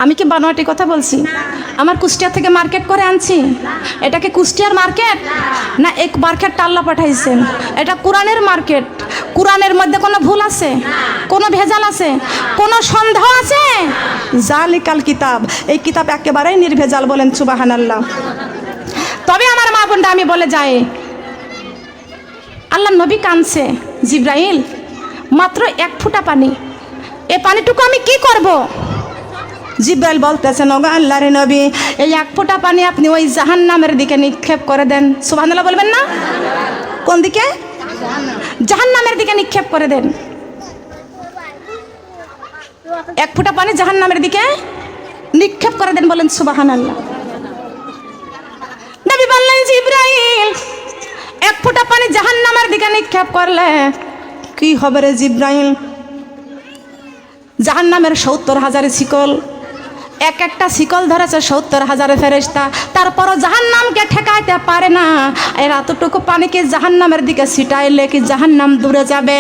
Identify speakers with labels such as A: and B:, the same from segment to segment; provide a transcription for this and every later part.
A: আমি কি বানোয়াটি কথা বলছি? আমার কুষ্টিয়া থেকে মার্কেট করে আনছি। এটাকে কুষ্টিয়ার মার্কেট না, এক মার্কেটটা আল্লাহ পাঠাইছেন। এটা কোরআনের মার্কেট। কোরআনের মধ্যে কোনো ভুল আছে? কোনো ভেজাল আছে? কোনো সন্দেহ আছে? জালিকাল কিতাব, এই কিতাব একেবারেই নির্ভেজাল, বলেন সুবহানাল্লাহ। তবে আমার মা বোনটা আমি বলে যাই, আল্লাহ নবী কাঁদছে, জিব্রাইল মাত্র 1 ফোঁটা পানি, এ পানিটুকু আমি কি করব? জিব্রাইল বলতেছেন, ওগো আল্লাহর নবী, এই 1 ফোঁটা পানি আপনি ওই জাহান্নামের দিকে নিক্ষেপ করে দেন। সুবহানাল্লাহ বলবেন না? কোন দিকে? জাহান্নামের দিকে নিক্ষেপ করে দেন। 1 ফোঁটা পানি জাহান্নামের দিকে নিক্ষেপ করে দেন, বলেন সুবহানাল্লাহ। নবী বললেন, জিব্রাইল 1 ফোঁটা পানি জাহান্নামের দিকে নিক্ষেপ করলে কি হবে রে জিব্রাইল? জাহান্নামের 70,000 শিকল, এক একটা শিকল ধরেছে 70,000 ফেরেশতা, তারপরও জাহান্নামকে ঠেকাইতে পারে না। এর এতটুকু পানিকে জাহান্নামের দিকে ছিটাইলে কি জাহান্নাম দূরে যাবে?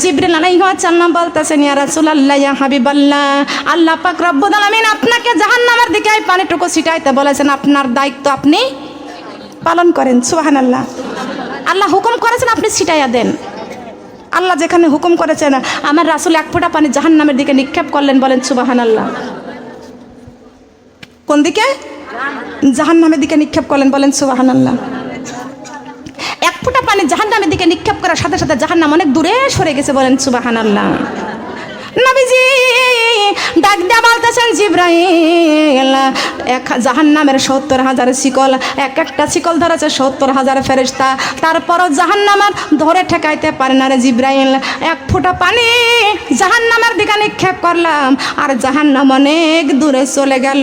A: জিবরিল আলাইহিস সালাম বলতেছেন, ইয়া রাসূলুল্লাহ, ইয়া হাবিবাল্লাহ, আল্লাহ পাক রব্বুল আলামিন আপনাকে জাহান্নামের দিকে এই পানিটুকু ছিটাইতে বলেছেন, আপনার দায়িত্ব আপনি পালন করেন। সুবহানাল্লাহ। আল্লাহ হুকুম করেছেন, আপনি ছিটাইয়া দেন। আল্লাহ যেখানে হুকুম করেছেন, আমার রাসূল 1 ফোঁটা পানি জাহান্নামের দিকে নিক্ষেপ করলেন, বলেন সুবহানাল্লাহ। কোন দিকে? জাহান্নামের দিকে নিক্ষেপ করলেন, বলেন সুবহানাল্লাহ। 1 ফোঁটা পানি জাহান্নামের দিকে নিক্ষেপ করার সাথে সাথে জাহান্নাম অনেক দূরে সরে গেছে, বলেন সুবহানাল্লাহ। নবীজি ডাক দিয়া বলতেছেন, জিব্রাইল জাহান্নামের 70,000 শিকল, এক একটা শিকল ধরেছে 70,000 ফেরেশতা, তারপরও জাহান্নামের ধরে ঠেকাইতে পারে না রে জিব্রাইল। 1 ফোঁটা পানি জাহান্নামের দিকে নিক্ষেপ করলাম, আর জাহান্নাম অনেক দূরে চলে গেল।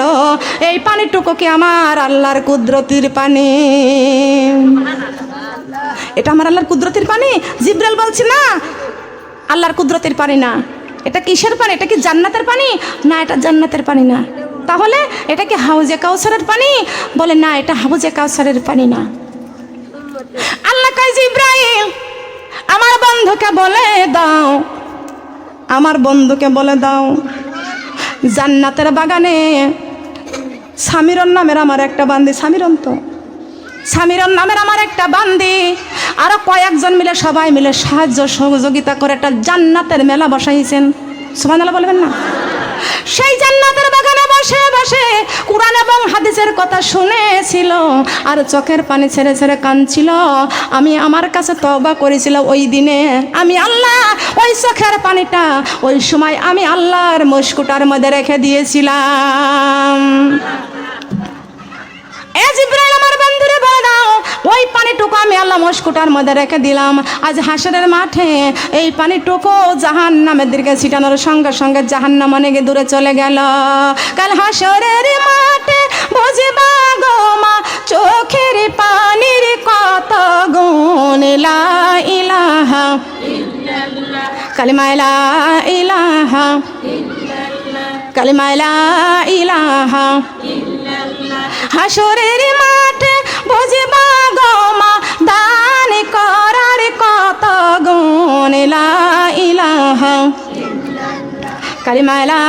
A: এই পানিটুকু কি আমার আল্লাহর কুদরতির পানি? এটা আমার আল্লাহর কুদরতির পানি? জিব্রাইল বলছে না, আল্লাহর কুদরতির পানি না। এটা কিসের পানি? এটা কি জান্নাতের পানি? না, এটা জান্নাতের পানি না। তাহলে এটা কি হাউজে কাউসারের পানি? বলে না, এটা হাউজে কাউসারের পানি না। আল্লাহ কয়, জিব্রাইল আমার বন্ধুকে বলে দাও, আমার বন্ধুকে বলে দাও, জান্নাতের বাগানে সামিরন নামের আমার একটা বান্দি, সামিরন তো, সামিরন নামের আমার একটা বান্দি আরো কয়েকজন মিলে সবাই মিলে সাহায্য সহযোগিতা করে একটা জান্নাতের মেলা বসাইছেন। সুবহানাল্লাহ বলবেন না? সেই জান্নাতের বাগানে বসে বসে কুরআন এবং হাদিসের কথা শুনেছিল আর চোখের পানি ছেড়ে ছেড়ে কাঁদছিল। আমি আমার কাছে তওবা করেছিল ওই দিনে, আমি আল্লাহ ওই চোখের পানিটা ওই সময় আমি আল্লাহর মুস্কুটার মধ্যে রেখে দিয়েছিলাম। এ জিব্রাইল আমার বন্ধুরে বলে দাও, ওই পানিটুকু আমি আল্লাহ মুস্কুটার মধ্যে রেখে দিলাম। আজ হাসরের মাঠে এই পানিটুকু জাহান্নামের দিকে ছিটানোর সঙ্গে সঙ্গে জাহান্নাম অনেক দূরে চলে গেল। কাল হাসরের মাঠে বুঝবা গো মা চোখের পানির কত গুণ। লা ইলাহা ইল্লাল্লাহ, কালিমা লা ইলাহা ইল্লাল্লাহ, কালিমা লা ইলাহা ইল্লাল্লাহ। হাসরের মাঠে বুঝবা গো মা দান করার কত গুণ। লা ইলাহা ইল্লাল্লাহ, কালিমা লা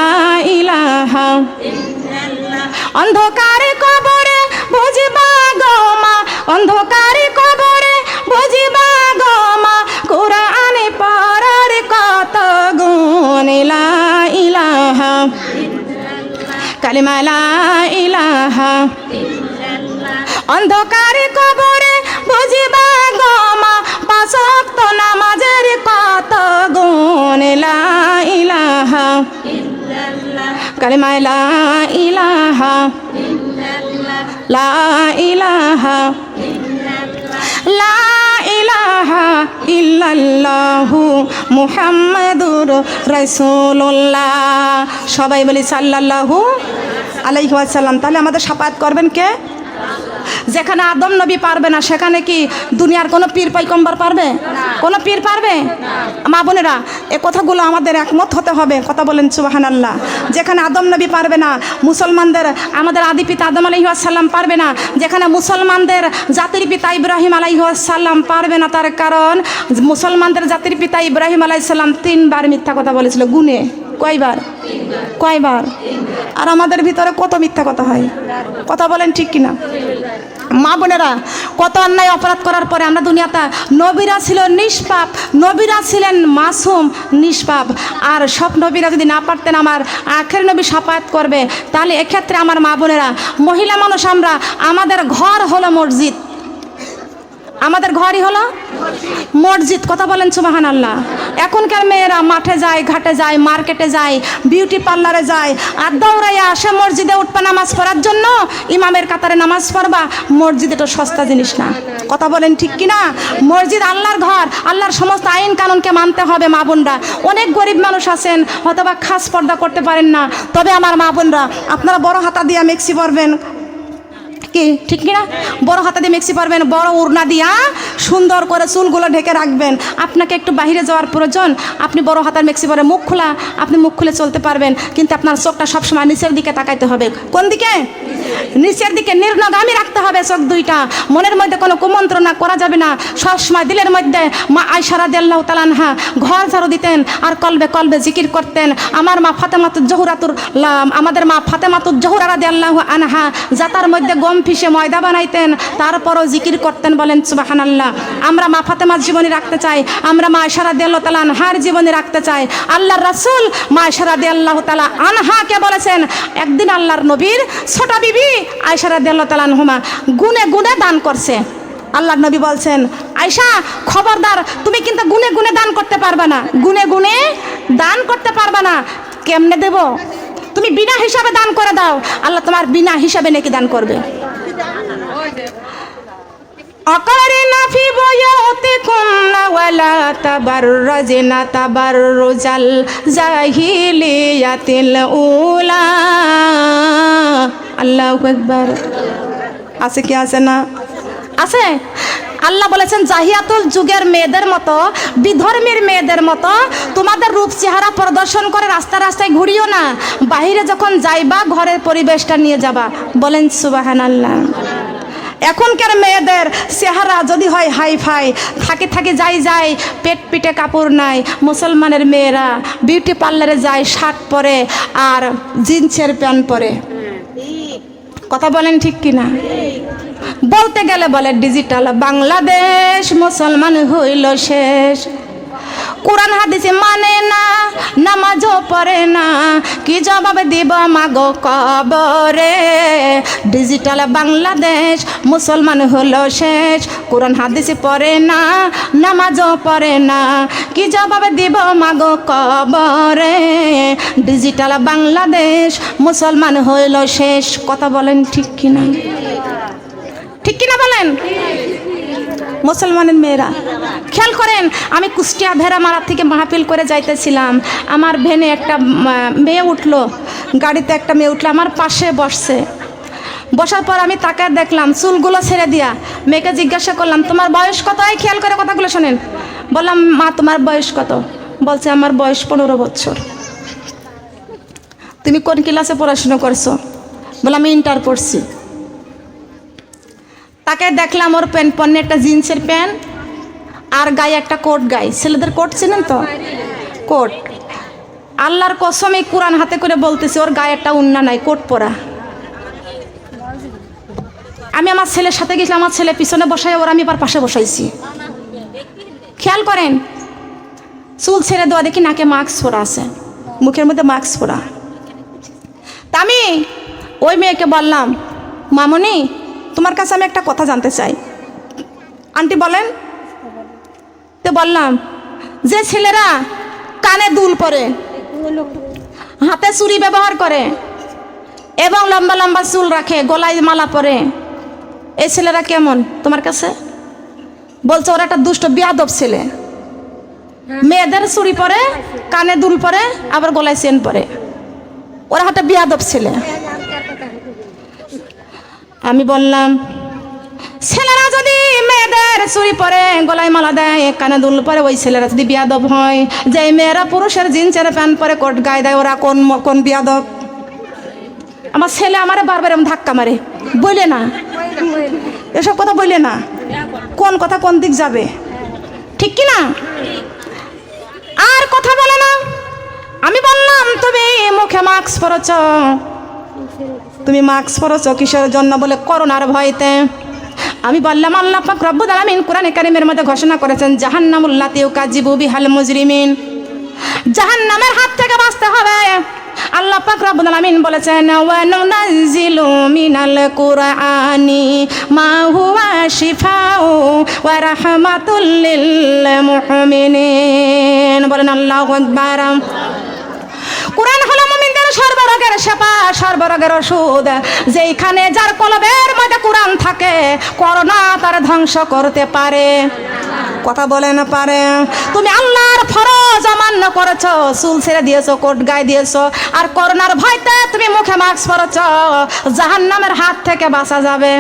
A: ইলাহা ইল্লাল্লাহ। অন্ধকার কবরে বুঝবা গো মা, অন্ধকার কবরে বুঝবা গো মা কোরআন পড়ার কত গুণ। লা ইলাহা ইল্লাল্লাহ, কালিমা লা ইলাহা ইল্লাল্লাহ। অন্ধকার কবরে বুঝবা গো মা 5 ওয়াক্ত নামাজের কত গুণ। লা ইলাহা ইল্লাল্লাহ, কালিমা লা ইলাহা ইল্লাল্লাহ, লা ইলাহা ইল্লাল্লাহ, লা ইলাহা ইল্লাল্লাহু মুহাম্মাদুর রাসূলুল্লাহ। সবাই বলি সাল্লাল্লাহু আলাইহি ওয়াসাল্লাম। তাহলে আমাদের শাফাআত করবেন কে? যেখানে আদম নবী পারবে না সেখানে কি দুনিয়ার কোনো পীর পয়গম্বর পারবে? কোনো পীর পারবে? মা বোনেরা, এ কথাগুলো আমাদের একমত হতে হবে। কথা বলেন সুবহানাল্লাহ। যেখানে আদম নবী পারবে না, মুসলমানদের আমাদের আদি পিতা আদম আলাইহিস সালাম পারবে না, যেখানে মুসলমানদের জাতির পিতা ইব্রাহিম আলাইহিস সালাম পারবে না, তার কারণ মুসলমানদের জাতির পিতা ইব্রাহিম আলাইহিস সালাম 3 বার মিথ্যা কথা বলেছিল। গুনে কয়বার? কয়বার? আর আমাদের ভিতরে কত মিথ্যা কথা হয়, কথা বলেন ঠিক কিনা? মা বোনেরা, কত অন্যায় অপরাধ করার পরে আমরা দুনিয়াতে, নবীরা ছিল নিষ্পাপ, নবীরা ছিলেন মাসুম নিষ্পাপ। আর সব নবীরা যদি না পারতেন আমার আখের নবী শাফায়াত করবে, তাহলে এক্ষেত্রে আমার মা বোনেরা, মহিলা মানুষ আমরা, আমাদের ঘর হলো মসজিদ, আমাদের ঘরই হলো মসজিদ। কথা বলেন সুবহানাল্লাহ। এখনকার মেয়েরা মাঠে যায়, ঘাটে যায়, মার্কেটে যায়, বিউটি পার্লারে যায়, আর দৌড়াইয়া আসে মসজিদে উঠবা নামাজ পড়ার জন্য, ইমামের কাতারে নামাজ পড়বা। মসজিদ এটা সস্তা জিনিস না, কথা বলেন ঠিক কিনা? মসজিদ আল্লাহর ঘর, আল্লাহর সমস্ত আইন কানুনকে মানতে হবে। মা বোনরা, অনেক গরিব মানুষ আছেন হয়তোবা খাস পর্দা করতে পারেন না, তবে আমার মা বোনরা আপনারা বড় হাতা দিয়া মেক্সি পরবেন, কি ঠিক কিনা? বড় হাতা দিয়ে মেক্সি পারবেন, বড় উড়না দিয়া সুন্দর করে চুলগুলো ঢেকে রাখবেন। আপনাকে একটু বাইরে যাওয়ার প্রয়োজন, আপনি বড় হাতার মেক্সি পরে মুখ খোলা, আপনি মুখ খুলে চলতে পারবেন, কিন্তু আপনার চোখটা সবসময় নিচের দিকে তাকাইতে হবে। কোন দিকে? নিচের দিকে, নিম্নগামী রাখতে হবে চোখ দুইটা। মনের মধ্যে কোনো কুমন্ত্রণা করা যাবে না, সবসময় দিলের মধ্যে। মা আয়েশা রাদিয়াল্লাহু তাআলা আনহা ঘর ঝাড়ু দিতেন আর কলবে কলবে জিকির করতেন। আমার মা ফাতেমাতুজ জোহরাতুর, আমাদের মা ফাতেমাতুজ জোহরা রাদিয়াল্লাহু আনহা জাতার মধ্যে গম পিষে ময়দা বানাইতেন, তারপরও জিকির করতেন। বলেন সুবহানাল্লাহ। আমরা মা ফাতেমার জীবনী রাখতে চাই, আমরা মা আয়েশা রাদিয়াল্লাহু তাআলা আনহার জীবনী রাখতে চাই। আল্লাহর রাসূল মা আয়েশা রাদিয়াল্লাহু তাআলা আনহাকে বলেছেন, একদিন আল্লাহর নবীর ছোট বিবি আয়েশা রাদিয়াল্লাহু তাআলা আনহুমা গুনে গুনে দান করছে। আল্লাহর নবী বলছেন, আয়েশা খবরদার, তুমি কিন্তু গুনে গুনে দান করতে পারবে না, গুনে গুনে দান করতে পারবে না। কেমনে দেব? তুমি বিনা হিসাবে দান করে দাও, আল্লাহ তোমার বিনা হিসাবে নাকি দান করবে। أقرن في بيوتكن ولا تبرجن تبرج الجاهلية الأولى আল্লাহু আকবার। আছে কি আছে না? আছে। আল্লাহ বলেছেন, জাহিয়াতুল যুগের মেয়েদের মতো, বিধর্মীর মেয়েদের মতো তোমাদের রূপ চেহারা প্রদর্শন করে রাস্তায় রাস্তায় ঘুরিও না। বাইরে যখন যাইবা ঘরের পরিবেশটা নিয়ে যাবা। বলেন সুবহানাল্লাহ। এখনকার মেয়েদের চেহারা যদি হয় হাই ফাই, থাকে থাকে যাই যাই, পেট পিটে কাপড় নাই। মুসলমানের মেয়েরা বিউটি পার্লারে যায়, শার্ট পরে আর জিন্সের প্যান্ট পরে। কথা বলেন ঠিক কিনা? বলতে গেলে বলে ডিজিটাল বাংলাদেশ, মুসলমান হইল শেষ। কোরআন হাদিসে মানে না, নামাজও পড়ে না, কি জবাব দিব মাগো কবরে। ডিজিটাল বাংলাদেশ, মুসলমান হলো শেষ। কোরআন হাদিসে পড়ে না, নামাজও পড়ে না, কি জবাব দিব মাগো কবরে। ডিজিটাল বাংলাদেশ, মুসলমান হইল শেষ। কথা বলেন ঠিক কিনা? ঠিক কিনা বলেন? মুসলমানের মেয়েরা খেয়াল করেন, আমি কুষ্টিয়া ভেড়ামারা থেকে মাহফিল করে যাইতেছিলাম। আমার ভ্যানে একটা মেয়ে উঠলো, গাড়িতে একটা মেয়ে উঠলো, আমার পাশে বসছে। বসার পর আমি তাকে দেখলাম চুলগুলো ছেড়ে দিয়া। মেয়েকে জিজ্ঞাসা করলাম, তোমার বয়স কত? খেয়াল করে কথাগুলো শোনেন। বললাম, মা তোমার বয়স কত? বলছে, আমার বয়স 15 বছর। তুমি কোন ক্লাসে পড়াশুনো করছো? বললাম, আমি ইন্টার পড়ছি। তাকে দেখলাম ওর প্যান্ট পরনে একটা জিন্সের প্যান্ট আর গায়ে একটা কোট গায়ে। ছেলেদের কোট ছিলেন তো, কোট। আল্লাহর কসম, এই কোরআন হাতে করে বলতেছে, ওর গায়ে একটা উন্না নাই, কোট পরা। আমি আমার ছেলের সাথে গেছিলাম, আমার ছেলে পিছনে বসাই, ওর আমি এবার পাশে বসাইছি। খেয়াল করেন, চুল ছেড়ে দেওয়া দেখি, নাকে মাস্ক পরা আছে, মুখের মধ্যে মাস্ক পরা। তা আমি ওই মেয়েকে বললাম, মামনি তোমার কাছে আমি একটা কথা জানতে চাই। আন্টি বলেন। তো বললাম, যে ছেলেরা কানে দুল পরে, হাতে চুড়ি ব্যবহার করে এবং লম্বা লম্বা চুল রাখে, গলায় মালা পরে, এই ছেলেরা কেমন তোমার কাছে? বলছে, ওরা একটা দুষ্ট বেয়াদব ছেলে। মেয়েদের চুড়ি পরে, কানে দুল পরে, আবার গলায় চেন পরে, ওরা একটা বেয়াদব ছেলে। আমি বললাম, ছেলেরা যদি মেয়েদের চুড়ি পরে, গলায় মালা দেয়, কানে দুল পরে, ওই ছেলেরা যদি বিয়াদব হয়, যে মেয়েরা পুরুষের জিন্সের প্যান্ট পরে, কোট গায়ে দেয়, ওরা কোন কোন বিয়াদব? আমার ছেলে আমারে বারবার এরকম ধাক্কা মারে, বলে না এসব কথা, বলে না কোন কথা কোন দিক যাবে, ঠিক কি না? আর কথা বলে না। আমি বললাম তুমি মুখে মাস্ক পরেছ, তুমি মাস্ক পরেছ কিসের জন্য? বলে করোনার ভয়তে। আমি বললাম আল্লাহ পাক রব্বুল আলামিন কোরআনে কারীমের মধ্যে ঘোষণা করেছেন জাহান্নামুল লাতী ইউকাযযিবু বিহাল মুজরিমিন, জাহান্নামের হাত থেকে বাঁচতে হবে। আল্লাহ পাক রব্বুল আলামিন বলেছেন ওয়া নুনাজ্জিলু মিনাল কুরআনি মা হুয়া শিফাউ ওয়া রাহমাতুল লিল মুমিনিন। বলেন আল্লাহু আকবার। কোরআন হলো মুমিনদের সর্বরোগের শেফা, সর্বরোগের ওষুধ। যেইখানে যার কলবের মধ্যে কোরআন থাকে করোনা তার ধ্বংস করতে পারে। কথা বলেন পারে? তুমি আল্লাহর ফরজ অমান্য করেছো, চুল ছেড়ে দিয়েছো, কোট গায়ে দিয়েছো, আর করোনার ভয়তে তুমি মুখে মাস্ক পরেছো, জাহান্নামের হাত থেকে বাঁচা যাবে?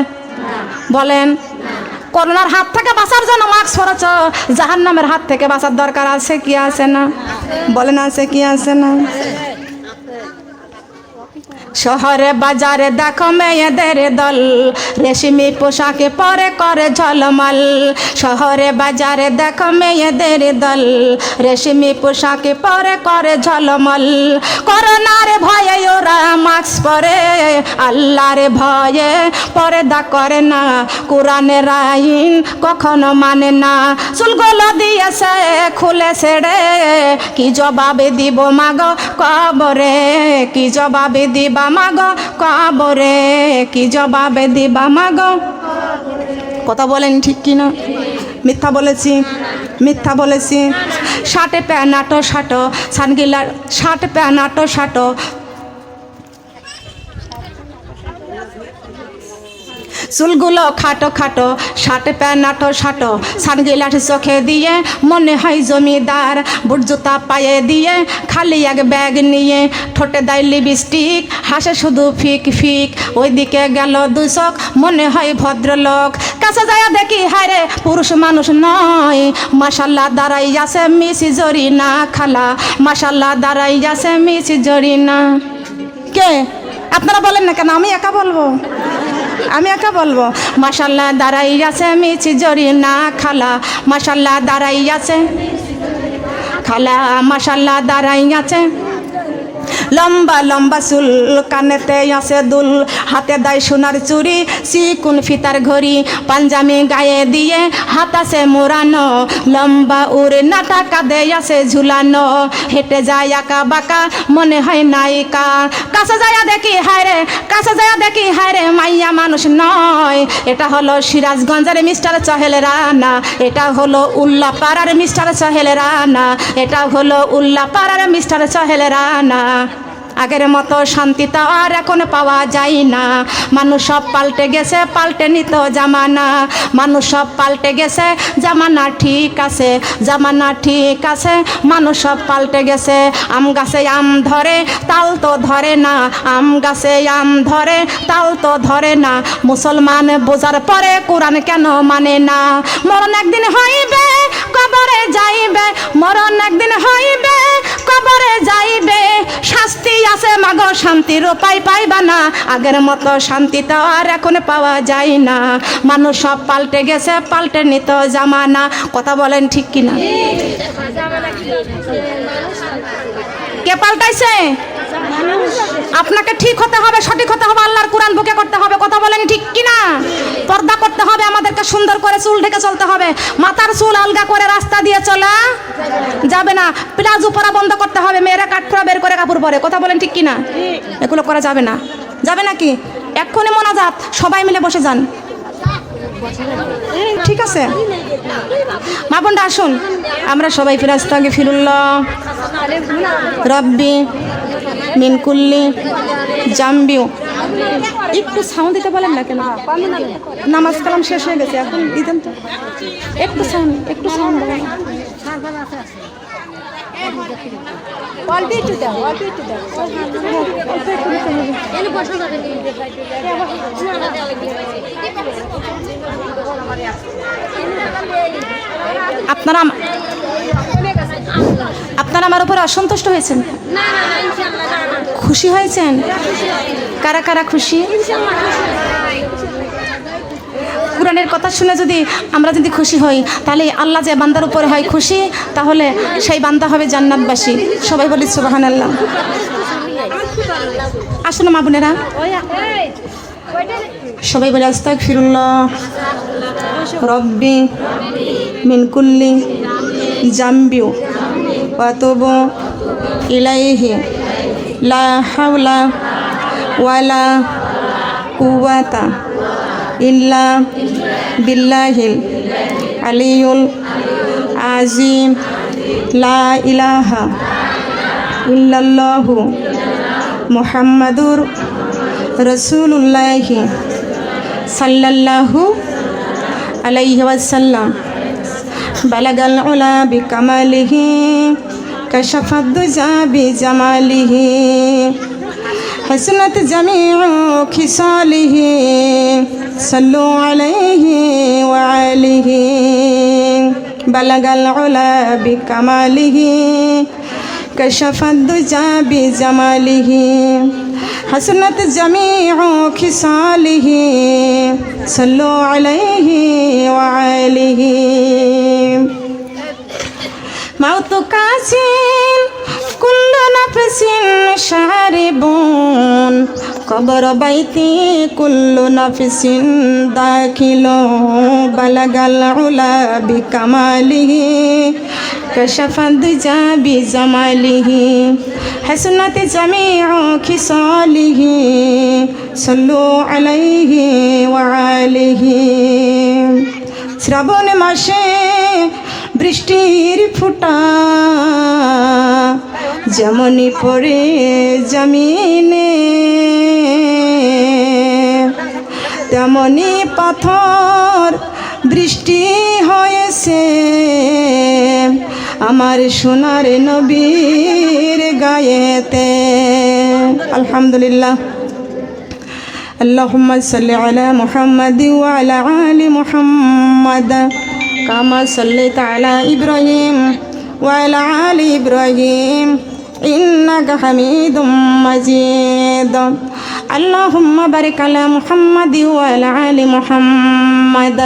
A: বলেন। করোনার হাত থেকে বাঁচার জন্য মাস্ক পরেছ, জাহান্নামের হাত থেকে বাঁচার দরকার আছে কি আছে না? বলেন আছে কি আছে না? শহরে বাজারে দেখো মেয়েদের দল, রেশমি পোশাকে পরে করে ঝলমল। শহরে বাজারে দেখো মেয়েদের দল, রেশমি পোশাকে পরে করে ঝলমল। করোনার ভয়ে ওরা মাস্ক পরে, আল্লাহর ভয়ে পর্দা করে না, কোরআনের আইন কখনো মানে না। চুলগুলো দিয়েছে খুলে ছেড়ে, কি জবাবে দিব মাগো কবরে, কি জবাবে দিবা মাগো কবরে, কি জবাবে দিবা মাগো। কথা বলেন ঠিক কিনা? মিথ্যা বলেছি? মিথ্যা বলেছি? শার্টে প্যান্ট আটো শাটো, সানগিলা শার্ট প্যান্ট আটো শাটো, চুলগুলো খাটো খাটো, শার্ট প্যান্ট আটো শাটো, সানগিলাস চোখে দিয়ে মনে হয় জমিদার, বুট জুতা পায়ে দিয়ে খালি এক ব্যাগ নিয়ে, ঠোঁটে দেয় লিপস্টিক, হাসে শুধু ফিক ফিক, ওইদিকে গেল দুই চোখ মনে হয় ভদ্রলোক। কাছে যায় দেখি হায়রে পুরুষ মানুষ নয়, মাশাল্লাহ দাঁড়াই আছে মিসি জরিনা খালা, মাশাল্লাহ দাঁড়াই আছে মিসি জরিনা। কে আপনারা বলেন না কেন? আমি একা বলবো, আমি একা বলবো। মাশাল্লাহ দাঁড়াই আছে মিছি জরিনা খালা, মাশাল্লাহ দাঁড়াই আছে খালা, মাশাল্লাহ দাঁড়াই আছে। লম্বা লম্বা চুল, কানেতে আছে দুল, হাতে দেয় সোনার চুড়ি, চিকুন ফিতার ঘড়ি, পাঞ্জামি গায়ে দিয়ে হাত আছে মোড়ানো, লম্বা উড়নাটা কাঁধে আছে ঝুলানো, হেঁটে যায় আঁকা বাঁকা মনে হয় নায়িকা। কাছে যায় দেখি হায়রে, কাছে যায় দেখি হায়রে মাইয়া মানুষ নয়, এটা হলো সিরাজগঞ্জের মিস্টার চহেল রানা, এটা হলো উল্লাপাড়ার মিস্টার চহেল রানা, এটা হলো উল্লাপাড়ার মিস্টার চহেল রানা। আগের মতো শান্তি তো আর এখন পাওয়া যায় না, মানুষ সব পাল্টে গেছে, পাল্টে নিত জামানা, মানুষ সব পাল্টে গেছে, জামানা ঠিক আছে, জামানা ঠিক আছে, মানুষ সব পাল্টে গেছে। আম গাছে আম ধরে তাল তো ধরে না, আম গাছে আম ধরে তাল তো ধরে না, মুসলমান বোঝার পরে কোরআন কেন মানে না? মরণ একদিন হইবে কবরে যাইবে, মরণ একদিন হইবে কবরে যাইবে, শাস্তি আছে মাগো শান্তির উপায় পাইবা না, আগের মতো শান্তি তো আর এখন পাওয়া যায় না, মানুষ সব পাল্টে গেছে, পাল্টে নিত জামানা। কথা বলেন ঠিক কিনা? কে পাল্টাইছে? আপনাকে ঠিক হতে হবে, সঠিক হতে হবে, আল্লাহর কোরআন বুকে করতে হবে। কথা বলেন ঠিক কিনা? পর্দা করতে হবে, আমাদেরকে সুন্দর করে চুল ঢেকে চলতে হবে, মাথার চুল আলগা করে রাস্তা দিয়ে চলা যাবে না, প্লাজো পরা বন্ধ করতে হবে, মেয়েরা কাঠফোড়া বের করে কাপড় পরে। কথা বলেন ঠিক কিনা? এগুলো করা যাবে না। যাবে নাকি? এক্ষুনি মোনাজাত, সবাই মিলে বসে যান। ঠিক আছে মা বোনরা আসুন, আমরা সবাই ফিরাস্তাগে ফিরুল্লাহ রব্বি মিন কুল্লি জাম্বিউ। একটু সাউন্ড দিতে বলেন না কেন? নামাজ কালাম শেষ হয়ে গেছে, এখন দিতেন তো একটু সাউন্ড, একটু সাউন্ড দেবেন। আপনারা আপনারা আমার উপরে অসন্তুষ্ট হয়েছেন? খুশি হয়েছেন? কারা কারা খুশি? কোরআনের কথা শুনে যদি আমরা যদি খুশি হই, তাহলে আল্লাহ যে বান্দার উপরে হয় খুশি, তাহলে সেই বান্দা হবে জান্নাতবাসী। সবাই বলি সুবহানাল্লাহ। আসুন মা বোনেরা, সবাই বলে আস্তাগফিরুল্লাহ রব্বি মিন কুল্লি জামবি ওয়া আতুবু ইলাইহি লা হাওলা ওয়ালা কুওয়াতা ইল্লা বিল্লাহিল আলিয়ুল আযীম। লা ইলাহা ইল্লাল্লাহু মুহাম্মাদুর রাসূলুল্লাহ সাল্লাল্লাহু আলাইহি ওয়াসাল্লাম। বালাগাল উলা বিকামালিহি কাশাফাদ দুজা বিজামালিহি হাসনাত জামিউ খিসালিহি সাল্লু আলাইহি ওয়া আলিহি। বালাগাল উলা বিকামালিহি কাশাফাদ দুজা বিজামালিহি হাসনাত জামিউ খিসালিহি সাল্লু আলাইহি ওয়া আলিহি। মাউতু কাসিন কুল্লু নাফসিন শারিবুন কবর বাইতি কুল্লু নাফসিন দাখিলু। বালাগাল উলা বিকামালিহি কাশাফাদ দুজা বিজামালিহি হাসনাত জামিউ খিসালিহি সাল্লু আলাইহি ওয়া আলিহি। শ্রাবণ মাসে বৃষ্টির ফোঁটা যেমনই পড়ে জমিনে, তেমনি পাথর বৃষ্টি হয়েছে আমার সোনার নবীর গায়েতে। আলহামদুলিল্লাহ। আল্লাহুম্মা সাল্লি আলা মুহাম্মাদ ওয়া আলা আলি মুহাম্মাদ কামা সাল্লাইতা আলা ইব্রাহিম ওয়া আলা আলি ইব্রাহিম ইন্নাকা হামিদুম মাজিদ। আল্লাহুম্মা বারিক আলা মুহাম্মাদ ওয়া আলা আলি মুহাম্মাদ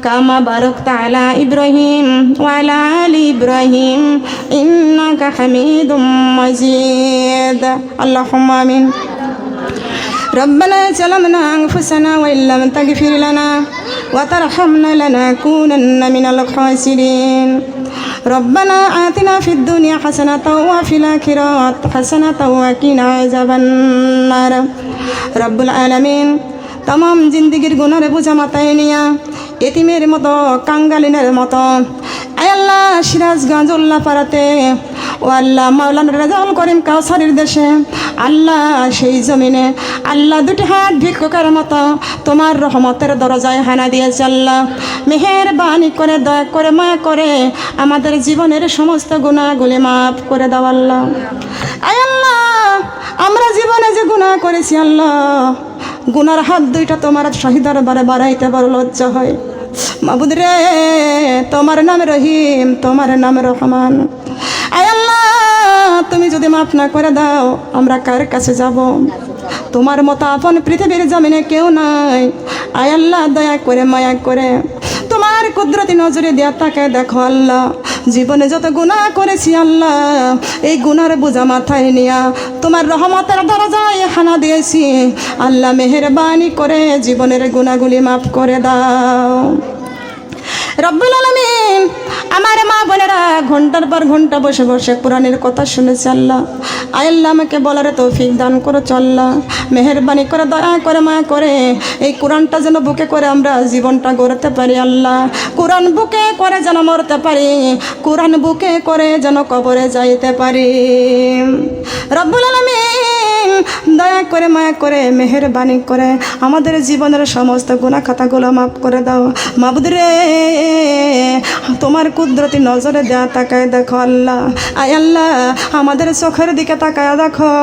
A: কামা বারাকতা আলা ইব্রাহিম ওয়া আলা আলি ইব্রাহিম ইন্নাকা হামিদুম মাজিদ। আল্লাহুম্মা আমিন। ربنا ظلمنا أنفسنا وإن لم تغفر لنا وترحمنا لنكونن من الخاسرين. ربنا آتنا في الدنيا حسنة وفي الآخرة حسنة وقنا عذاب النار. رب العالمين तमाम जिंदगीर गुनार बोझा माथाय निया এতিমের মতো কাঙ্গালিনের মতো আয় আল্লাহ সিরাজগঞ্জ উল্লাপাড়াতে ও আল্লাহ মাওলানা রেজাউল করিম কাউসারির দেশে আল্লাহ সেই জমিনে আল্লাহ দুটি হাত ভিক্ষুকের মতো তোমার রহমতের দরজায় হানা দিয়েছে। আল্লাহ মেহেরবানি করে দয়া করে মায়া করে আমাদের জীবনের সমস্ত গুনাহগুলি মাফ করে দাও আল্লাহ। আয় আল্লাহ আমরা জীবনে যে গুনাহ করেছি আল্লাহ, গুনার হাত দুইটা তোমার শহীদার বারে বাড়াইতে বড় লজ্জা হয়। মাবুদ রে, তোমার নাম রহিম, তোমার নাম রহমান। আয় আল্লাহ তুমি যদি মাফ না করে দাও আমরা কার কাছে যাব? তোমার মতো আপন পৃথিবীর জমিনে কেউ নাই। আয় আল্লাহ দয়া করে মায়া করে তোমার কুদরতি নজরে দেয়া তাকায় দেখো আল্লাহ, জীবনে যত গুনাহ করেছি আল্লাহ, এই গুনার বোঝা মাথায় নিয়া তোমার রহমতের দরজায় হানা দিয়েছি আল্লাহ, মেহেরবানি করে জীবনের গুনাহগুলি মাফ করে দাও। রব্বুল আলামিন আমার মা বোনেরা ঘন্টার পর ঘন্টা বসে বসে কোরআনের কথা শুনেছে আল্লাহ। আয় আল্লাহ আমাকে বলার তৌফিক দান করো আল্লাহ, মেহেরবানি করে দয়া করে মায়া করে এই কোরআনটা যেন বুকে করে আমরা জীবনটা গড়তে পারি আল্লাহ। কোরআন বুকে করে যেন মরতে পারি, কোরআন বুকে করে যেন কবরে যাইতে পারি। রব্বুল আলামিন দয়া করে মায়া করে মেহেরবানি করে আমাদের জীবনের সমস্ত গুনাহ খাতাগুলো মাফ করে দাও। মাবুদ রে, তোমার কুদরতি নজরে দেয়া তাকায় দেখো আল্লাহ। আয় আল্লাহ আমাদের চোখের দিকে তাকায় দেখো।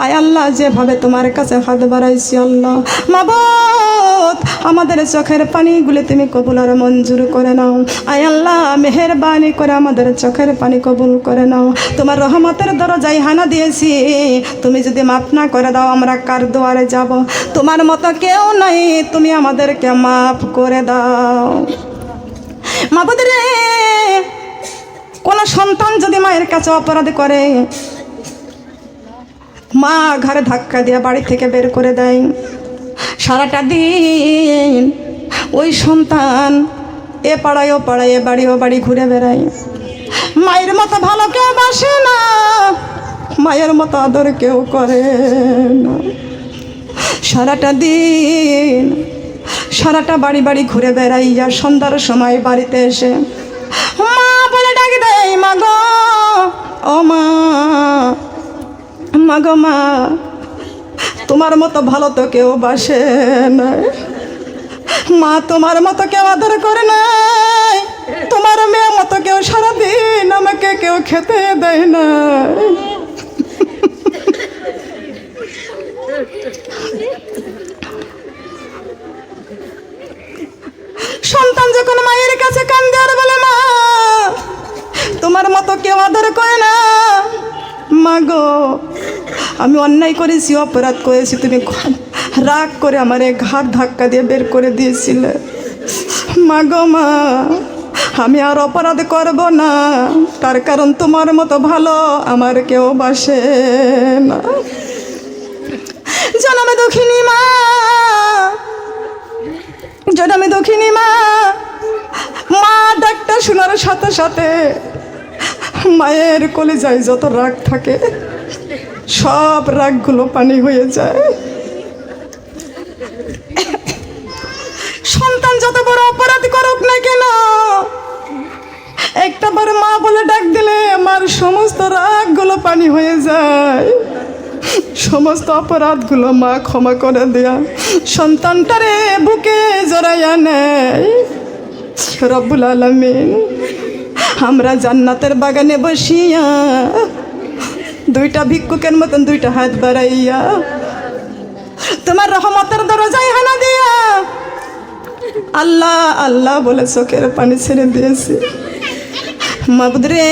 A: আয় আল্লাহ যেভাবে তোমার কাছে হাত বাড়াইছি আল্লাহ, মাবুদ মাবুদ আমাদের চোখের পানিগুলো তুমি কবুল আর মঞ্জুর করে নাও। আয় আল্লাহ মেহেরবানি করে আমাদের চোখের পানি কবুল করে নাও। তোমার রহমতের দরজায় হানা দিয়েছি, তুমি যদি মাফ না করে দাও আমরা কার দুয়ারে যাব? তোমার মতো কেউ নাই, তুমি আমাদেরকে মাফ করে দাও। মাবুদ রে, কোন সন্তান যদি মায়ের কাছে অপরাধ করে, মা ঘরে ধাক্কা দিয়ে বাড়ি থেকে বের করে দেয়, সারাটা দিন ওই সন্তান এ পাড়ায় ও পাড়ায়, এ বাড়ি ও বাড়ি ঘুরে বেড়ায়। মায়ের মতো ভালো কেউ বাসে না, মায়ের মতো আদর কেউ করে না। সারাটা দিন সারাটা বাড়ি বাড়ি ঘুরে বেড়াইয়া সন্ধ্যার সময় বাড়িতে এসে মা বলে ডাকি দেয়, মা গো, ও মা, মা গো মা, তোমার মতো ভালো তো কেউ বাসে না মা, তোমার মতো কেউ আদর করে নাই, তোমার মেয়ের মতো কেউ সারাদিন আমাকে কেউ খেতে দেয় না। সন্তান যখন মায়ের কাছে কান্দে আর বলে, মা তোমার মতো কেউ আদর করে না, মা গো আমি অন্যায় করেছি, অপরাধ করেছি, তুমি রাগ করে আমারে ঘাট ধাক্কা দিয়ে বের করে দিয়েছিলে, মা গো মা আমি আর অপরাধ করব না, তার কারণ তোমার মতো ভালো আমার কেউ বাসে না। জনমে দুঃখিনী মা, জনমে দুঃখিনী মা, মা ডাক্তার শোনার সাথে সাথে মায়ের কলিজায় যত রাগ থাকে সব রাগগুলো পানি হয়ে যায়। সন্তান যত বড় অপরাধ করুক না কেন, একটা বার মা বলে ডাক দিলে আমার সমস্ত রাগগুলো পানি হয়ে যায়, সমস্ত অপরাধগুলো মা ক্ষমা করে দেয়া সন্তানটারে বুকে জড়াইয়া নেয়। রব্বুল আলামিন আমরা জান্নাতের বাগানে বসিয়া দুইটা ভিক্ষুকের মতন দুইটা হাত বাড়াইয়া তোমার রহমতের দরজায় হানা দিয়া আল্লাহ আল্লাহ বলে চোখের পানি ছেড়ে দিয়েছি। মাবুদ রে,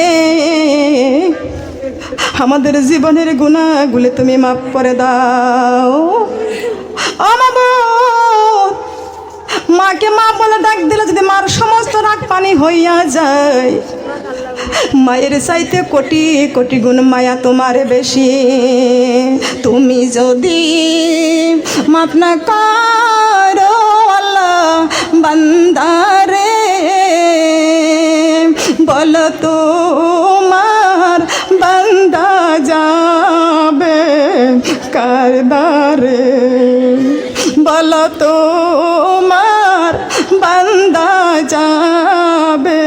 A: আমাদের জীবনের গুনাহগুলো তুমি মাফ করে দাও। ও মাবুদ, মাকে মা বলে ডাক দিলে যদি মার সমস্ত রাগ পানি হইয়া যায়, মায়ের চাইতে কোটি কোটি গুণ মায়া তোমার বেশি। তুমি যদি মাফ না করো আল্লাহ বান্দারে, বলো তোমার বান্দা যাবে কার দ্বারে, বলো তোমার বান্দা যাবে।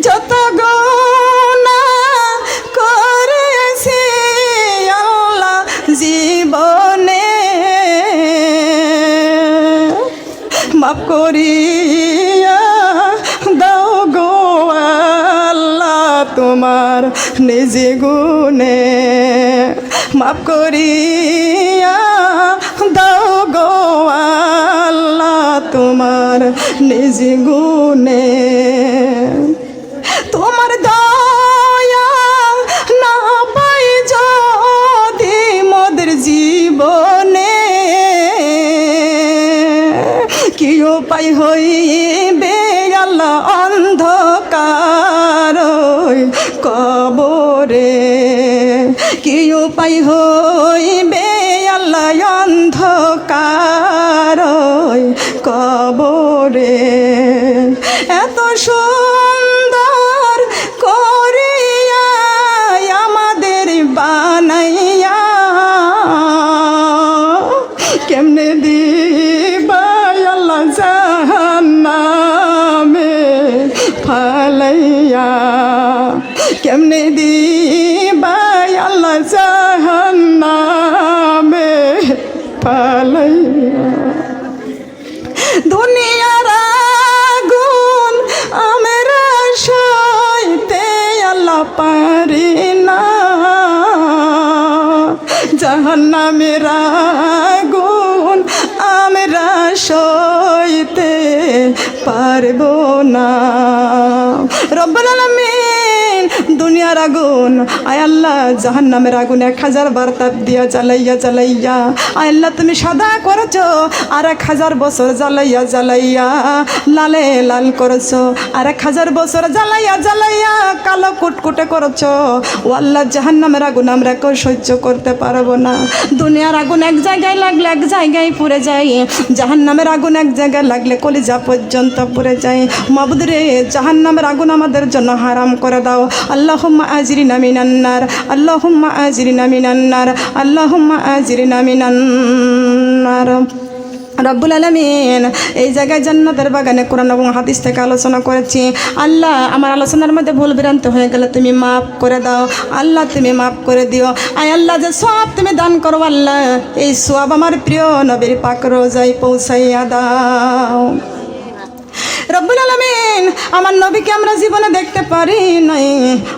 A: যত গুনাহ করেছি আল্লাহ জীবনে, মাফ করিয়া দাও গো আল্লাহ তোমার নিজ গুণে, মাফ করিয়া দাও গো আল্লাহ তোমার নিজ গুণে। তোমার দয়া না পাই যদি মোদের জীবনে, কি উপায় হইবে আল্লাহ অন্ধকার কবরে, কি উপায় হইবে আল্লাহ অন্ধকার কবরে। এত সুন্দর করিয়া আমাদের বানাইয়া কেমনে দিবা আল্লাহ জাহান্নামে ফালাইয়া, কেমনে দিবা আল্লাহ জাহান্নামে ফালাইয়া। দুনিয়ার আগুন আমরা সইতে আল্লাহ পারি না, জাহান্নামের আগুন আগুন আমরা সইতে পারবো না। রব্বুল আলামিন দুনিয়ার আগুন আয় আল্লাহ জাহান্নামের আগুন 1000 বার তাপ দিয়া জ্বালাইয়া জ্বালাইয়া আয় আল্লাহ তুমি সাদা করেছো, আর 1000 বছর জ্বালাইয়া জ্বালাইয়া লালে লাল করেছো, আর 1000 বছর জ্বালাইয়া জ্বালাইয়া কালো কুটকুটে করেছো। ও আল্লাহ জাহান্নামের আগুন আমরা কেউ সহ্য করতে পারবো না। দুনিয়ার আগুন এক জায়গায় লাগলে এক জায়গায় পুড়ে যায়, জাহান্নামের আগুন এক জায়গায় লাগলে কলিজা পর্যন্ত পুড়ে যায়। মাবুদ রে জাহান্নামের আগুন আমাদের জন্য হারাম করে দাও। আল্লাহুম্মা আজিরিনা মিনান নার, আল্লাহুম্মা আজিরিনা মিনান নার, আল্লাহুম্মা আজিরিনা মিনান নার। রব্বুল আলামিন এই জায়গায় জান্নাতের বাগানে কোরআন এবং হাদিস থেকে আলোচনা করেছি। আল্লাহ আমার আলোচনার মধ্যে ভুল ভ্রান্ত হয়ে গেলে তুমি মাফ করে দাও আল্লাহ, তুমি মাফ করে দিও। আয় আল্লাহ যে সব তুমি দান করো আল্লাহ, এই সব আমার প্রিয় নবীর পাক রোজায় পৌঁছাইয়া দাও। রব্বুল আলামিন আমার নবীকে আমরা জীবনে দেখতে পারি নাই,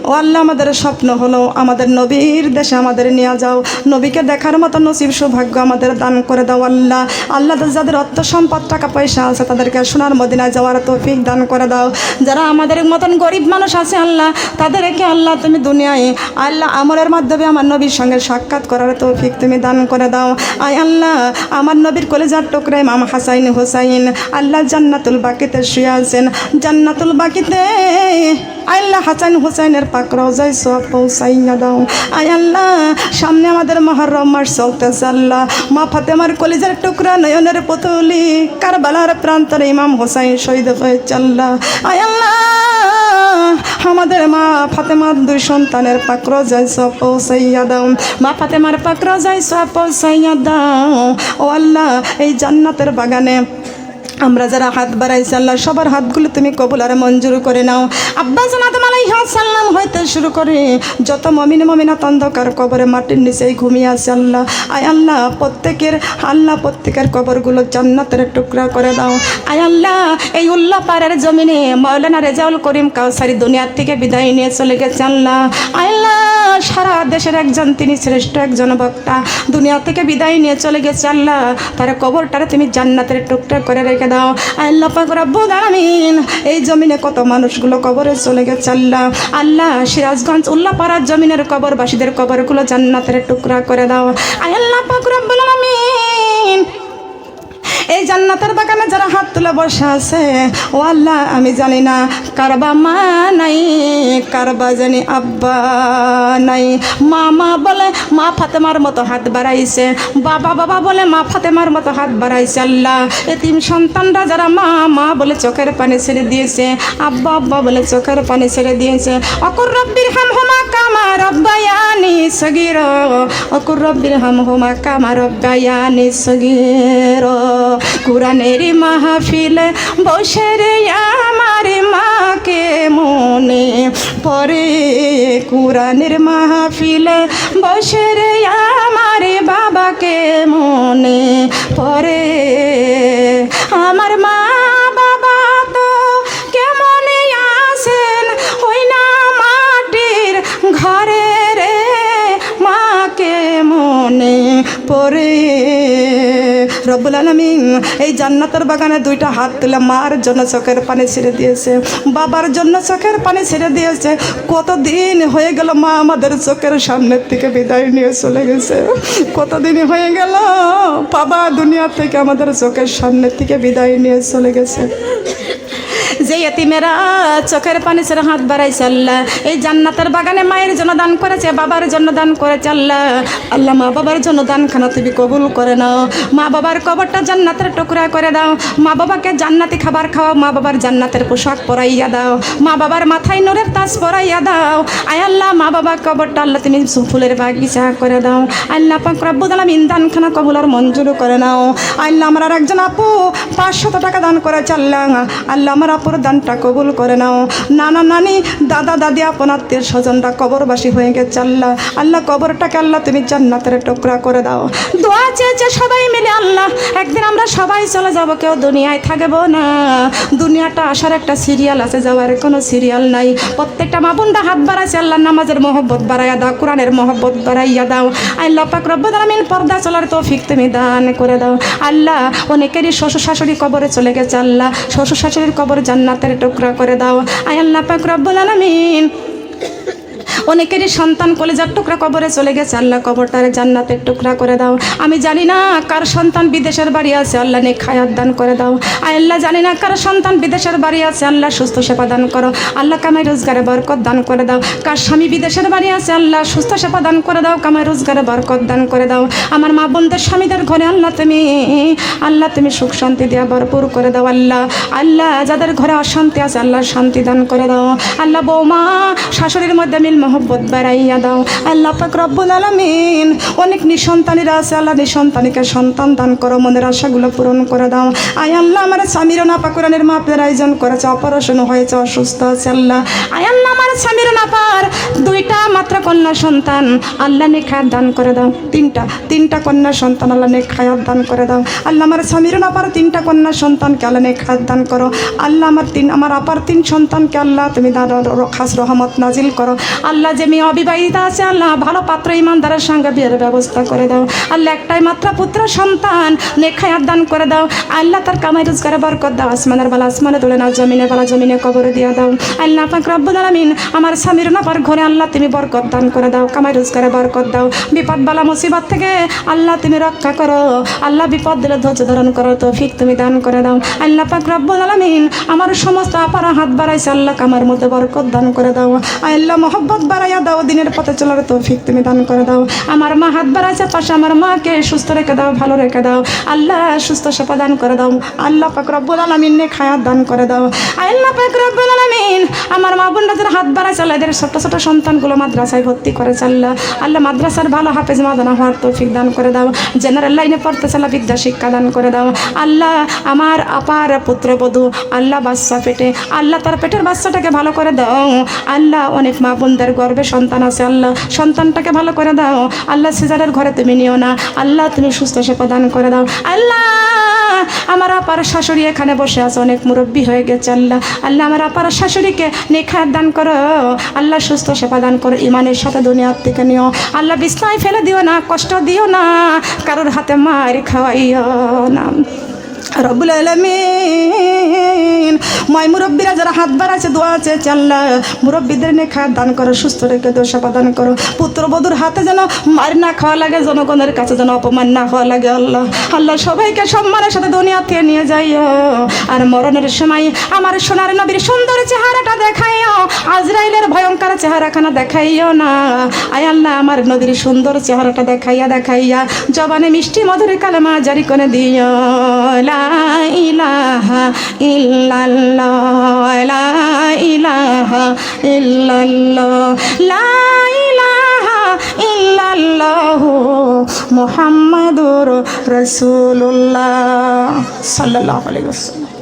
A: ও আল্লাহ আমাদের স্বপ্ন হলো আমাদের নবীর দেশে আমাদের নিয়ে যাও, নবীকে দেখার মতো নসিব সৌভাগ্য আমাদের দান করে দাও আল্লাহ। আল্লাহ যাদের অর্থ সম্পদ টাকা পয়সা আছে তাদেরকে সোনার মদিনায় যাওয়ার তৌফিক দান করে দাও। যারা আমাদের মতন গরিব মানুষ আছে আল্লাহ তাদেরকে আল্লাহ তুমি দুনিয়ায় আল্লাহ আমলের মাধ্যমে আমার নবীর সঙ্গে সাক্ষাৎ করার তৌফিক তুমি দান করে দাও। আয় আল্লাহ আমার নবীর কলেজার টুকরা ইমাম হাসাইন হোসাইন আল্লাহ জান্নাতুল বাকিতে শুয়ে আছেন, জান্নাতুল বাকিতে আল্লাহ হাসান হোসেনের পাক রওজায় সওয়াব পৌঁছাইয়া দাও। আয় আল্লাহ সামনে আমাদের মুহররম মাস চলতেছে আল্লাহ, মা ফাতেমার কলিজার টুকরা নয়নের পুতুলি কারবালার প্রান্তরে ইমাম হোসাইন শহীদ হয়েছে আল্লাহ। আয় আল্লাহ আমাদের মা ফাতেমার 2 সন্তানের পাক রওজায় সওয়াব পৌঁছাইয়া দাও, মা ফাতেমার পাক রওজায় সওয়াব পৌঁছাইয়া দাও। ও আল্লাহ এই জান্নাতের বাগানে আমরা যারা হাত বাড়াইছি আল্লাহ সবার হাতগুলো তুমি কবুল আর মঞ্জুর করে নাও। আব্বা জান আদম আলাইহিস সালাম হইতে শুরু করে যত মুমিন মুমিনাত অন্ধকার কবরে মাটির নিচেই ঘুমিয়ে আছে আল্লাহ, আয় আল্লাহ প্রত্যেকের কবরগুলো জান্নাতের টুকরা করে দাও। আয় আল্লাহ এই উল্লাহ পাড়ার জমিনে মাওলানা রেজাউল করিম কাউসারি দুনিয়ার থেকে বিদায় নিয়ে চলে গেছে আল্লাহ। আয় আল্লাহ সারা দেশের একজন তিনি শ্রেষ্ঠ একজন বক্তা দুনিয়া থেকে বিদায় নিয়ে চলে গেছে আল্লাহ, তার কবরটারে তুমি জান্নাতের টুকরা করে রেখে দাও। আল্লাহ পাক রব্বুল আলামিন এই জমিনে কত মানুষগুলো কবরে চলে গেছে আল্লাহ, আল্লাহ সিরাজগঞ্জ উল্লাপাড়ার জমিনের কবরবাসীদের কবরগুলো জান্নাতের টুকরা করে দাও। আল্লাহ পাক রব্বুল আলামিন এই জান্নাতের বাগানে যারা হাত তুলে বসে আছে ও আল্লাহ আমি জানি না কারবা মা নাই কারবা জানি আব্বা নাই, মা বলে মা ফাতেমার মতো হাত বাড়াইছে, বাবা বলে মা ফাতেমার মতো হাত বাড়াইছে আল্লাহ। এতিম সন্তানরা যারা মা বলে চোখের পানি ছেড়ে দিয়েছে, আব্বা বলে চোখের পানি ছেড়ে দিয়েছে। অকুর রব্বির হামহুমা কামা রব্বায়ানি সগীরা, অকুর রব্বির হামহুমা কামা রব্বায়ানি সগীরা। কুরআনের মাহফিলে বসে রে আমার মাকে মনে পড়ে, কুরআনের মাহফিলে বসে রে আমার বাবাকে মনে পড়ে। আমার মা বাবা তো কেমন আছেন ওই না মাটির ঘরে রে, মাকে মনে পড়ে। রব্বুল আলামিন এই জান্নাতের বাগানে 2টা হাত তুলে মার জন্য চোখের পানি ছেড়ে দিয়েছে, বাবার জন্য চোখের পানি ছেড়ে দিয়েছে। কতদিন হয়ে গেল মা আমাদের চোখের সামনের থেকে বিদায় নিয়ে চলে গেছে, কতদিন হয়ে গেল বাবা দুনিয়া থেকে আমাদের চোখের সামনের থেকে বিদায় নিয়ে চলে গেছে। যে এতিমেরা চোখের পানি ছেড়ে হাত বাড়াইছে আল্লাহ এই জান্নাতের বাগানে মায়ের জন্য দান করেছে, বাবার জন্য দান করেছে আল্লাহ। আল্লাহ মা বাবার জন্য দানখানা তুমি কবুল করে নাও, মা বাবার কবরটা জান্নাতের টুকরা করে দাও, মা বাবাকে জান্নাতি খাবার খাওয়াও, মা বাবার জান্নাতের পোশাক পরাইয়া দাও, মা বাবার মাথায় নূরের তাজ পরাইয়া দাও। আয় আল্লাহ মা বাবার কবরটা আল্লাহ তুমি ফুলের বাগিচা করে দাও। আল্লাহ পাক রব্বুল আলামিন দানখানা কবুল আর মঞ্জুর করে নাও। আল্লাহ আমার আর একজন আপু 500 টাকা দান করেছে আল্লাহ, আল্লাহ আমার আপুর দানটা কবুল করে নাও। নানা নানি দাদা দাদি আপন আত্মীয় স্বজনরা কবরবাসী হয়ে গেছে আল্লাহ, আল্লাহ কবরটাকে আল্লাহ তুমি জান্নাতের টুকরা করে দাও। দোয়া চেয়েছে সবাই মিলে আল্লাহ, একদিন আমরা সবাই চলে যাব, কেউ দুনিয়ায় থাকবো না। দুনিয়াটা আসার একটা সিরিয়াল আছে, যাওয়ার কোনো সিরিয়াল নাই। প্রত্যেকটা মা বোনরা হাত বাড়াইছে আল্লাহ, নামাজের মহব্বত বাড়াইয়া দাও, কোরআনের মহব্বত বাড়াইয়া দাও। আল্লাহ পাক রব্বুল আলামিন পর্দা চলার তৌফিক তুমি দান করে দাও আল্লাহ। অনেকেরই শ্বশুর শাশুড়ি কবরে চলে গেছে আল্লাহ, শ্বশুর শাশুড়ির কবর জান্নাতের টুকরা করে দাও। আল্লাহ পাক রব্বুল আলামিন অনেকেরই সন্তান কলেজার টুকরা কবরে চলে গেছে আল্লাহ, কবরটারে জান্নাতের টুকরা করে দাও। আমি জানি না কার সন্তান বিদেশের বাড়ি আছে আল্লাহ, নেক হায়াত দান করে দাও। আল্লাহ জানি না কার সন্তান বিদেশের বাড়ি আছে আল্লাহ, সুস্থ সেবা দান করো আল্লাহ, কামাই রোজগারে বরকত দান করে দাও। কার স্বামী বিদেশের বাড়ি আছে আল্লাহ, সুস্থ সেবা দান করে দাও, কামাই রোজগারে বরকত দান করে দাও। আমার মা বোনদের স্বামীদের ঘরে আল্লাহ তুমি সুখ শান্তি দেওয়া ভরপুর করে দাও আল্লাহ। আল্লাহ যাদের ঘরে অশান্তি আছে আল্লাহ শান্তি দান করে দাও আল্লাহ। বৌমা শাশুড়ির মধ্যে মিল মহব্বত বাড়াইয়া দাও আল্লাহ পাক রব্বুল আলামিন। অনেক নিঃসন্তানীরা আছে আল্লাহ, নিঃসন্তানীকে সন্তান দান করো, মনের আশাগুলো পূরণ করে দাও। আল্লাহ আমার স্বামীরও নাপা কোরআনের মাপের আয়োজন করেছে, অপারেশন হয়েছে, অসুস্থ আছে আল্লাহ। আল্লাহ আমার স্বামীরও নাপার দুইটা মাত্র কন্যা সন্তান আল্লাহ নেক হায়াত দান করে দাও। তিনটা কন্যা সন্তান আল্লাহ নেক হায়াত দান করে দাও আল্লাহ। আমার স্বামীরও নাপার তিনটা কন্যা সন্তানকে আল্লাহ নেক হায়াত দান করো আল্লাহ। আমার আপার তিন সন্তানকে আল্লাহ তুমি খাস রহমত নাজিল করো আল্লাহ। যে মেয়ে অবিবাহিতা আছে আল্লাহ, ভালো পাত্র ইমানদারের সঙ্গে বিয়ের ব্যবস্থা করে দাও আল্লাহ। একটাই মাত্র পুত্র সন্তান নেক হায়াত দান করে দাও আল্লাহ, তার কামাই রোজগারে বরকত দাও। আসমানের বেলা আসমানে তোলে না, জমিনের বেলা জমিনে কবরে দিয়ে দাও আল্লাহ পাক রব্বুল আলামিন। আমার স্বামীর নাপার ঘরে আল্লাহ তুমি বরকত দান করে দাও, কামাই রোজগারে বরকত দাও। বিপদ বালা মুসিবত থেকে আল্লাহ তুমি রক্ষা করো আল্লাহ, বিপদ দিলে ধৈর্য ধারণ করো তৌফিক তুমি দান করে দাও আল্লাহ পাক রব্বুল আলামিন। আমার সমস্ত আপারা হাত বাড়াইছে আল্লাহ, কামার মধ্যে বরকত দান করে দাও আল্লাহ, মহব্বত বাড়াইয়া দাও, দিনের পথে চলার তৌফিক তুমি দান করে দাও। আমার মা হাত বাড়াইছে পাশে, আমার মাকে সুস্থ রেখে দাও, ভালো রেখে দাও আল্লাহ, সুস্থ সেবা দান করে দাও আল্লাহ পাক রব্বুল আলামিন। নেক হায়াত দান করে দাও আল্লাহ পাক রব্বুল আলামিন। আমার মা বোনরা যারা হাত বাড়াইছে আল্লাহ, এদের ছোট ছোট সন্তানগুলো মাদ্রাসায় ভর্তি করেছে আল্লাহ, আল্লাহ মাদ্রাসার ভালো হাফেজ মাদানা হওয়ার তৌফিক দান করে দাও। জেনারেল লাইনে পড়তেছে আল্লাহ, বিদ্যা শিক্ষা দান করে দাও আল্লাহ। আমার আপার পুত্রবধূ আল্লাহ বাচ্চা পেটে আল্লাহ, তার পেটের বাচ্চাটাকে ভালো করে দাও আল্লাহ। অনেক মা বোনদের গর্ভে সন্তান আছে আল্লাহ, সন্তানটাকে ভালো করে দাও আল্লাহ। সিজারের ঘরে তুমি নিও না আল্লাহ, তুমি সুস্থ সেবা দান করে দাও আল্লাহ। আমার আপার শাশুড়ি এখানে বসে আছে, অনেক মুরব্বী হয়ে গেছে আল্লাহ, আল্লাহ আমার আপার শাশুড়িকে নেক হায়াত দান করো আল্লাহ, সুস্থ সেবা দান করো, ইমানের সাথে দুনিয়ার থেকে নিও আল্লাহ। বিছনায় ফেলে দিও না, কষ্ট দিও না, কারোর হাতে মার খাওয়াইও না রব্বুল আলামিন। মাই মুরব্বীরা যারা হাত বাড়াচ্ছে দোয়া আছে আল্লাহ, মুরব্বীদের নেক হায়াত দান করো, সুস্থ রেখে দেও, সেবা দান করো। পুত্রবধূর হাতে যেন মার না খাওয়া লাগে, জনগণের কাছে যেন অপমান না হওয়া লাগে আল্লাহ। আল্লাহ সবাইকে সম্মানের সাথে দুনিয়া থেকে নিয়ে যাইও, আর মরণের সময় আমার সোনার নবীর সুন্দর চেহারাটা দেখাইও, আজরাইলের ভয়ঙ্কর চেহারাখানা দেখাইও না। আয় আল্লাহ আমার নবীর সুন্দর চেহারাটা দেখাইয়া জবানে মিষ্টি মধুর কালেমা জারি করে দিও, লা ইলাহা ইল্লাল্লাহ, লা ইলাহা ইল্লাল্লাহ, লা ইলাহা ইল্লাল্লাহু মুহাম্মাদুর রাসূলুল্লাহ সাল্লাল্লাহু আলাইহি ওয়াসাল্লাম।